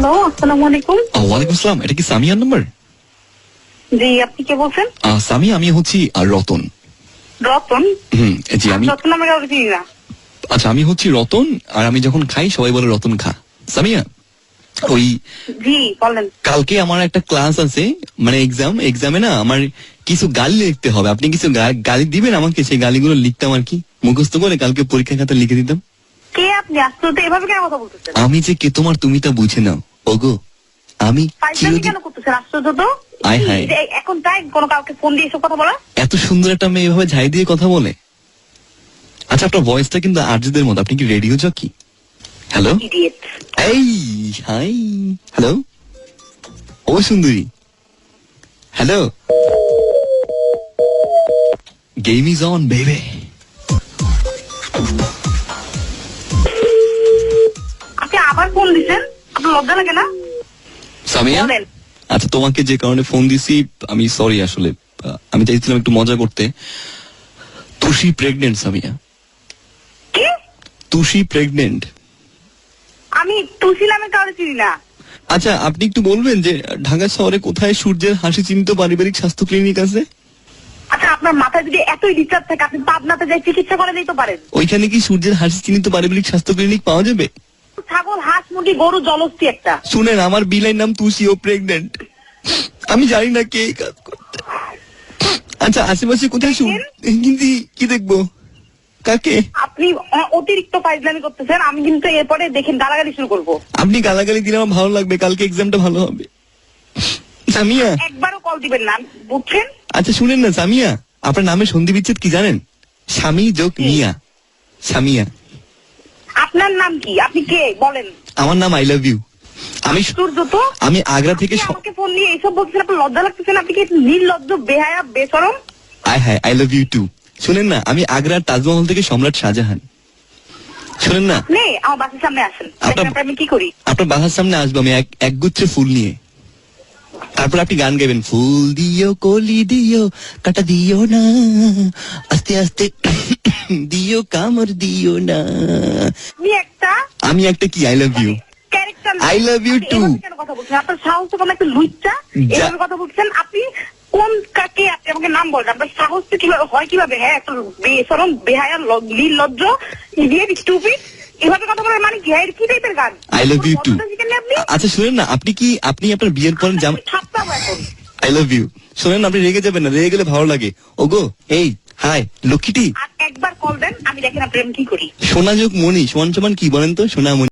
Hello, আসসালামু আলাইকুম। ওয়ালাইকুম আসসালাম। এটা কি সামিয়ার নাম্বার? জি, আপনি কে বলছেন? সামিয়া, আমি হচ্ছি রতন। রতন? জি আমি। রতন নামে কাউকে চিনি না। আচ্ছা, আমি হচ্ছি রতন, আর আমি যখন খাই সবাই বলে রতন খা। সামিয়া, ওই জি বলেন। কালকে আমার একটা ক্লাস আছে, মানে এক্সামে না আমার কিছু গালি লিখতে হবে। আপনি কিছু গালি দিবেন আমাকে, সেই গালিগুলো লিখতাম আর কি, মুখস্থ করে কালকে পরীক্ষা খাতা লিখে দিতাম। কে আপনি? আশ্চর্য, এভাবে কেন কথা বলতেছেন? আমি যে কে তোমার, তুমি তা বুঝে নাও। ওগো আমি ফাইজলামি কেন করতেছেন? আশ্চর্য তো। আয় হায়। এখন তাই কোনো কাউকে ফোন দিয়ে এসব কথা বলা? এত সুন্দর একটা মেয়ে এভাবে ঝাই দিয়ে কথা বলে। আচ্ছা, আপনার ভয়েসটা কিন্তু আরজেদের মতো। আপনি কি রেডিও জকি? Hello, idiot. এই হাই, হ্যালো ও সুন্দরী, হ্যালো, গেম ইজ অন বেবে। আপনি আবার ফোন দিছেন? আপনার লজ্জা লাগে না? সামিয়া, বলেন। আচ্ছা তোমাকে যে কারণে ফোন দিছি আমি সরি, আসলে আমি চাইছিলাম একটু মজা করতে। তুষি প্রেগনেন্ট সামিয়া, কি? তুষি প্রেগনেন্ট। আমি তুলসী নামে কাউকে চিনি না। আচ্ছা, আপনি একটু বলবেন যে ঢাকা শহরে কোথায় সূর্যের হাসি চিহ্নিত পারিবারিক স্বাস্থ্য ক্লিনিক আছে? আচ্ছা, আপনার মাথায় যদি এতই রিচার্জ থাকে, আপনি পাবনাতে যাই চিকিৎসা করে দিতে পারেন। ওইখানে কি সূর্যের হাসি চিহ্নিত পারিবারিক স্বাস্থ্য ক্লিনিক পাওয়া যাবে? ছাগল, হাঁস, মুরগি, গরু, জলস্থি একটা। শুনেন, আমার বিলের নাম তুষি, ও প্রেগনেন্ট। আমি জানি না কে এই কাজ করতে। আচ্ছা, আশেপাশে কোথায় কিন্তু কি দেখবো, কাকে? আপনি অতিরিক্ত ফাইজলামি করতেছেন। আমি কিন্তু এরপরে দেখেন গালাগালি শুরু করব। আপনি গালাগালি দিলে আমার ভালো লাগবে, কালকে এক্সামটা ভালো হবে। সামিয়া, একবারও কল দিবেন না, বুঝছেন? আচ্ছা শুনেন না সামিয়া, আপনার নামে সন্ধি বিচ্ছেদ কি জানেন? স্বামী যোগ মিয়া, সামিয়া। আপনার নাম কি? আপনি কে বলেন? আমার নাম আই লাভ ইউ। আমি আগ্রা থেকে আমাকে ফোন দিয়ে এইসব বলছেন, আপনার লজ্জা লাগতেছে না? আপনি কি নির্লজ্জ, বেহায়া, বেশরম? I love you too. শুনেন না, আমি আগ্রার তাজমহল থেকে সম্রাট শাহজাহান। শুনেন না, আমার বাসার সামনে আসেন, আমি কি করি? আপনার বাসার সামনে আসবো আমি একগুচ্ছ ফুল নিয়ে। তারপর আপনি গান গাইবেন, ফুল দিও কলি দিও কাটা দিও না, আস্তে আস্তে দিও কামড় দিও না। আমি একটা কি I love you, I love you too. কথা বলছেন, আপনার সাহস তো একটা লুচ্চা, এভাবে কথা বলছেন। আপনি কোন কাকে? আপনি আমাকে নাম বলেন। আপনার সাহস তো কিভাবে হয়? কিভাবে? হ্যাঁ, একটা বেশরম, বেহায়া, নির্লজ্জ, ইডিয়েট, স্টুপিড, এভাবে কথা বলার মানে কি? হ্যাঁ, কি টাইপের গান? I love you too. আচ্ছা শুনেন না, আপনি আপনার বিয়ের পর জামা আই লাভ ইউ। শোনেন, আপনি রেগে যাবেন না, রেগে গেলে ভালো লাগে। ওগো এই হাই লক্ষ্মীটি, একবার কল দেন, আমি দেখেন আপনি কি করি। সোনা যোগ মণি সমান সমান কি বলেন তো? সোনা মণি।